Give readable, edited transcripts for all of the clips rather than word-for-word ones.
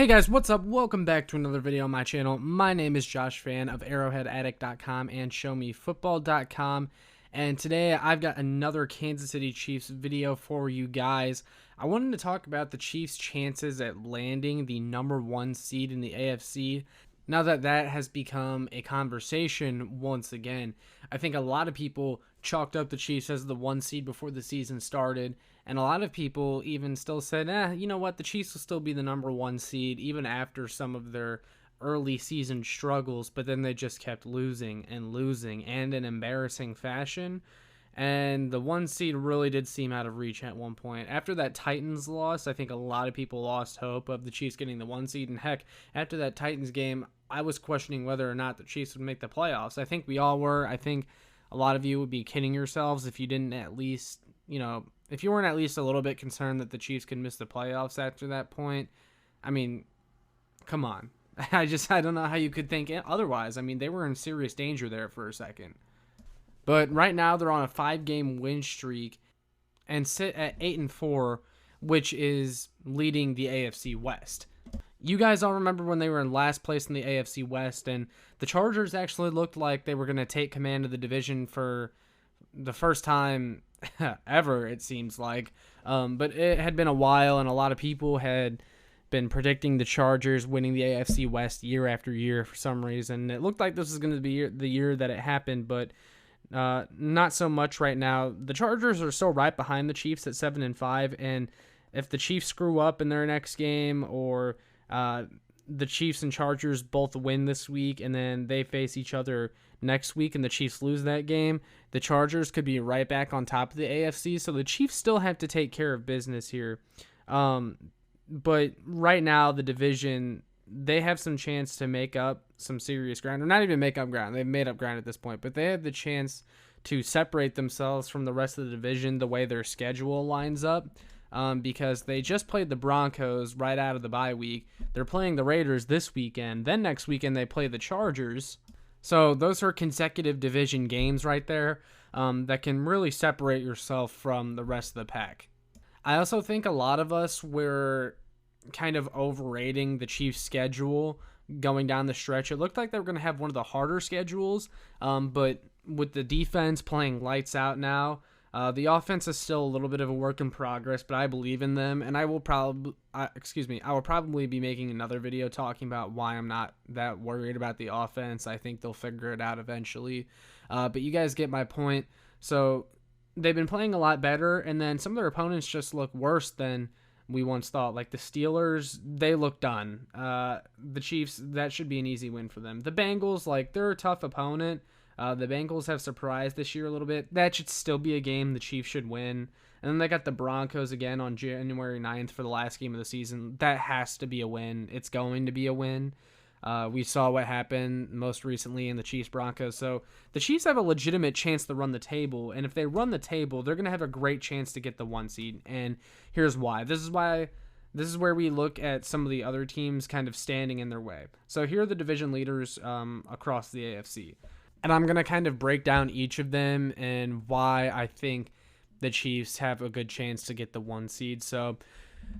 Hey guys, what's up? Welcome back to another video on my channel. My name is Josh Fan of arrowheadaddict.com and showmefootball.com, and today I've got another Kansas City Chiefs video for you guys. I wanted to talk about the Chiefs' chances at landing the #1 seed in the AFC. Now that that has become a conversation once again, I think a lot of people chalked up the Chiefs as the 1 seed before the season started, and a lot of people even still said, you know what, the Chiefs will still be the #1 seed even after some of their early season struggles, but then they just kept losing and in embarrassing fashion. And the 1 seed really did seem out of reach at one point. After that Titans loss, I think a lot of people lost hope of the Chiefs getting the 1 seed. And heck, after that Titans game, I was questioning whether or not the Chiefs would make the playoffs. I think we all were. I think a lot of you would be kidding yourselves if you didn't at least, if you weren't at least a little bit concerned that the Chiefs could miss the playoffs after that point. I mean, come on. I don't know how you could think otherwise. I mean, they were in serious danger there for a second. But right now they're on a 5-game win streak and sit at 8-4, which is leading the AFC West. You guys all remember when they were in last place in the AFC West, and the Chargers actually looked like they were going to take command of the division for the first time ever, it seems like. But it had been a while, and a lot of people had been predicting the Chargers winning the AFC West year after year for some reason. It looked like this was going to be the year that it happened, but not so much right now. The Chargers are still right behind the Chiefs at 7-5, and if the Chiefs screw up in their next game, or the Chiefs and Chargers both win this week and then they face each other next week and the Chiefs lose that game, the Chargers could be right back on top of the AFC. So the Chiefs still have to take care of business here. But right now, the division, they have some chance to make up some serious ground, or not even make up ground. They've made up ground at this point, but they have the chance to separate themselves from the rest of the division the way their schedule lines up. Because they just played the Broncos right out of the bye week. They're playing the Raiders this weekend. Then next weekend they play the Chargers. So those are consecutive division games right there that can really separate yourself from the rest of the pack. I also think a lot of us were kind of overrating the Chiefs' schedule going down the stretch. It looked like they were going to have one of the harder schedules, but with the defense playing lights out now, the offense is still a little bit of a work in progress, but I believe in them, and I will probably be making another video talking about why I'm not that worried about the offense. I think they'll figure it out eventually, but you guys get my point. So they've been playing a lot better, and then some of their opponents just look worse than we once thought. Like the Steelers, they look done. The Chiefs, that should be an easy win for them. The Bengals, they're a tough opponent. The Bengals have surprised this year a little bit. That should still be a game the Chiefs should win. And then they got the Broncos again on January 9th for the last game of the season. That has to be a win. It's going to be a win. We saw what happened most recently in the Chiefs-Broncos. So the Chiefs have a legitimate chance to run the table. And if they run the table, they're going to have a great chance to get the 1 seed. And here's why. This is where we look at some of the other teams kind of standing in their way. So here are the division leaders across the AFC. And I'm going to kind of break down each of them and why I think the Chiefs have a good chance to get the 1 seed. So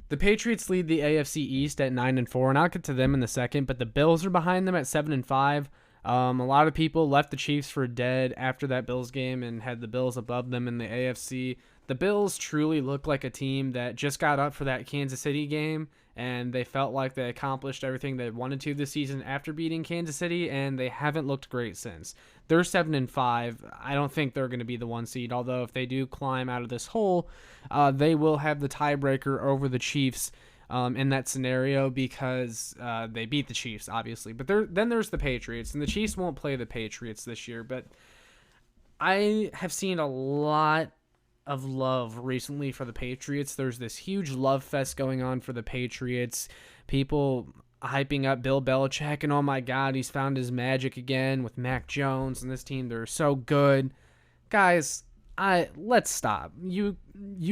the Patriots lead the AFC East at 9-4, and I'll get to them in a second, but the Bills are behind them at 7-5. A lot of people left the Chiefs for dead after that Bills game and had the Bills above them in the AFC. The Bills truly look like a team that just got up for that Kansas City game, and they felt like they accomplished everything they wanted to this season after beating Kansas City, and they haven't looked great since. They're 7-5. I don't think they're going to be the 1 seed, although if they do climb out of this hole, they will have the tiebreaker over the Chiefs in that scenario because they beat the Chiefs, obviously. But then there's the Patriots, and the Chiefs won't play the Patriots this year, but I have seen a lot of love recently for the Patriots. There's this huge love fest going on for the Patriots. People hyping up Bill Belichick, and oh my God, he's found his magic again with Mac Jones and this team. They're so good. Guys, let's stop. You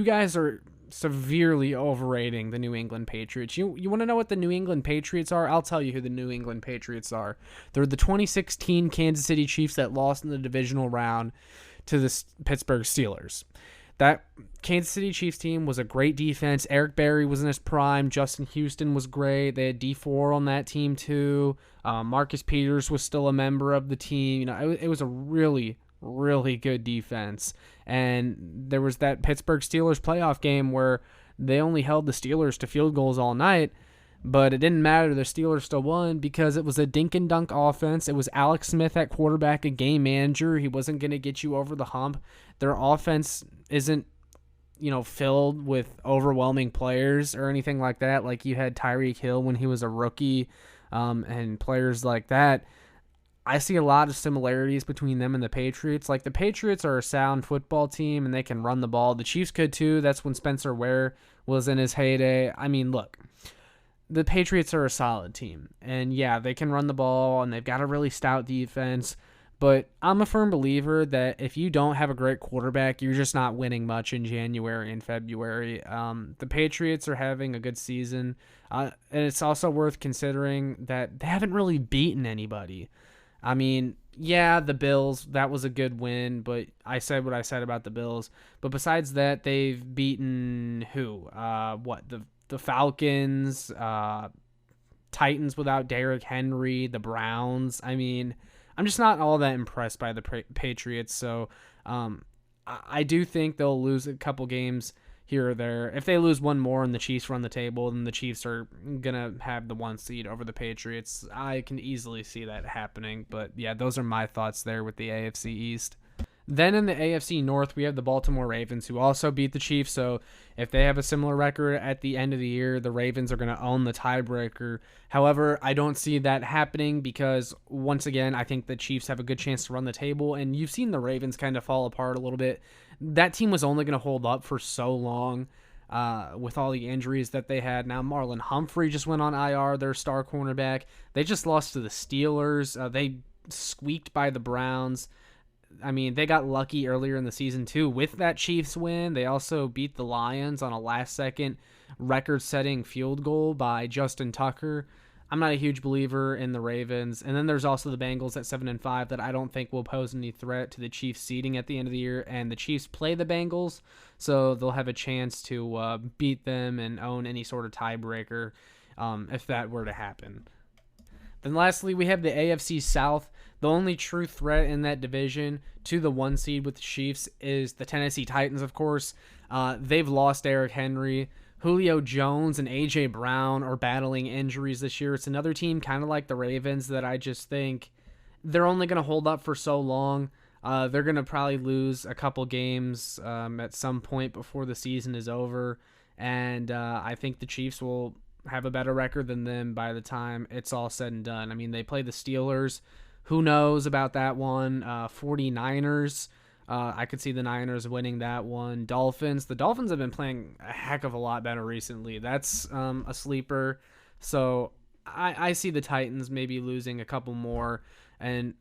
guys are severely overrating the New England Patriots. You want to know what the New England Patriots are? I'll tell you who the New England Patriots are. They're the 2016 Kansas City Chiefs that lost in the divisional round to the Pittsburgh Steelers. that Kansas City Chiefs team was a great defense. Eric Berry was in his prime. Justin Houston was great. They had D4 on that team too. Marcus Peters was still a member of the team. You know, it was a really, really good defense. And there was that Pittsburgh Steelers playoff game where they only held the Steelers to field goals all night, but it didn't matter. The Steelers still won because it was a dink and dunk offense. It was Alex Smith at quarterback, a game manager. He wasn't going to get you over the hump. Their offense isn't, filled with overwhelming players or anything like that. Like you had Tyreek Hill when he was a rookie, and players like that. I see a lot of similarities between them and the Patriots. Like the Patriots are a sound football team and they can run the ball. The Chiefs could too. That's when Spencer Ware was in his heyday. I mean, look, the Patriots are a solid team. And yeah, they can run the ball and they've got a really stout defense. But I'm a firm believer that if you don't have a great quarterback, you're just not winning much in January and February. The Patriots are having a good season. And it's also worth considering that they haven't really beaten anybody. I mean, yeah, the Bills, that was a good win, but I said what I said about the Bills. But besides that, they've beaten who? The Falcons, Titans without Derrick Henry, the Browns. I mean, I'm just not all that impressed by the Patriots, so I do think they'll lose a couple games here or there. If they lose one more and the Chiefs run the table, then the Chiefs are going to have the 1 seed over the Patriots. I can easily see that happening, but yeah, those are my thoughts there with the AFC East. Then in the AFC North, we have the Baltimore Ravens, who also beat the Chiefs. So if they have a similar record at the end of the year, the Ravens are going to own the tiebreaker. However, I don't see that happening because, once again, I think the Chiefs have a good chance to run the table. And you've seen the Ravens kind of fall apart a little bit. That team was only going to hold up for so long with all the injuries that they had. Now, Marlon Humphrey just went on IR, their star cornerback. They just lost to the Steelers. They squeaked by the Browns. I mean, they got lucky earlier in the season, too, with that Chiefs win. They also beat the Lions on a last-second record-setting field goal by Justin Tucker. I'm not a huge believer in the Ravens. And then there's also the Bengals at 7-5 that I don't think will pose any threat to the Chiefs seeding at the end of the year. And the Chiefs play the Bengals, so they'll have a chance to beat them and own any sort of tiebreaker if that were to happen. Then lastly, we have the AFC South. The only true threat in that division to the 1 seed with the Chiefs is the Tennessee Titans, of course. They've lost Derrick Henry. Julio Jones and A.J. Brown are battling injuries this year. It's another team kind of like the Ravens that I just think they're only going to hold up for so long. They're going to probably lose a couple games at some point before the season is over. And I think the Chiefs will have a better record than them by the time it's all said and done. I mean, they play the Steelers. Who knows about that one? 49ers. I could see the Niners winning that one. Dolphins. The Dolphins have been playing a heck of a lot better recently. That's a sleeper. So I see the Titans maybe losing a couple more. And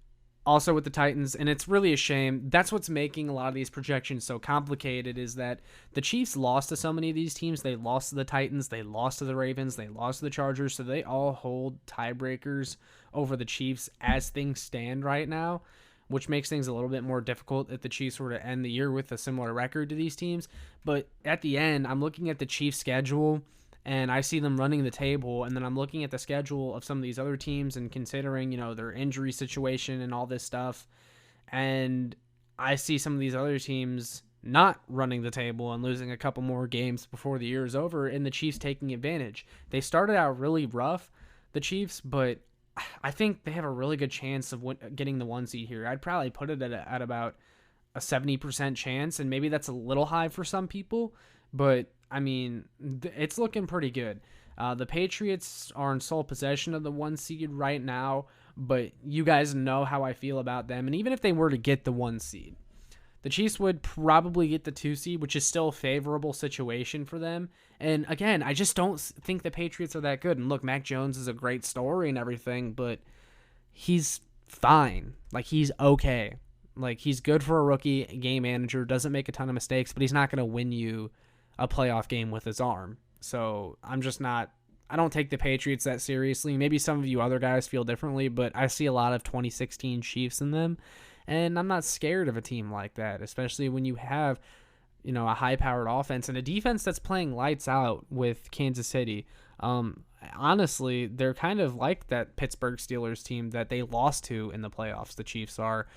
also with the Titans, and it's really a shame. That's what's making a lot of these projections so complicated is that the Chiefs lost to so many of these teams. They lost to the Titans. They lost to the Ravens. They lost to the Chargers. So they all hold tiebreakers over the Chiefs as things stand right now, which makes things a little bit more difficult if the Chiefs were to end the year with a similar record to these teams. But at the end, I'm looking at the Chiefs' schedule, and I see them running the table, and then I'm looking at the schedule of some of these other teams and considering, their injury situation and all this stuff, and I see some of these other teams not running the table and losing a couple more games before the year is over, and the Chiefs taking advantage. They started out really rough, the Chiefs, but I think they have a really good chance of getting the 1 seed here. I'd probably put it at about a 70% chance, and maybe that's a little high for some people, but I mean, it's looking pretty good. The Patriots are in sole possession of the 1 seed right now, but you guys know how I feel about them, and even if they were to get the 1 seed, the Chiefs would probably get the 2 seed, which is still a favorable situation for them. And again, I just don't think the Patriots are that good. And look, Mac Jones is a great story and everything, but he's fine. Like, he's okay. Like, he's good for a rookie game manager, doesn't make a ton of mistakes, but he's not going to win you a playoff game with his arm. So I don't take the Patriots that seriously. Maybe some of you other guys feel differently, but I see a lot of 2016 Chiefs in them. And I'm not scared of a team like that, especially when you have, a high-powered offense and a defense that's playing lights out with Kansas City. Honestly, they're kind of like that Pittsburgh Steelers team that they lost to in the playoffs. The Chiefs are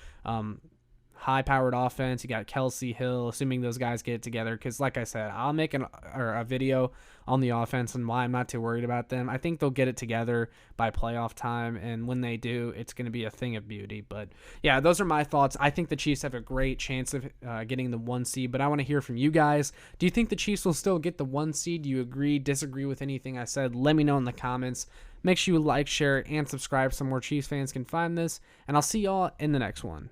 high-powered offense. You got Kelsey, Hill, assuming those guys get it together. Because, like I said, I'll make a video on the offense and why I'm not too worried about them. I think they'll get it together by playoff time, and when they do, it's going to be a thing of beauty. But, yeah, those are my thoughts. I think the Chiefs have a great chance of getting the 1 seed, but I want to hear from you guys. Do you think the Chiefs will still get the 1 seed? Do you agree, disagree with anything I said? Let me know in the comments. Make sure you like, share, and subscribe so more Chiefs fans can find this, and I'll see y'all in the next one.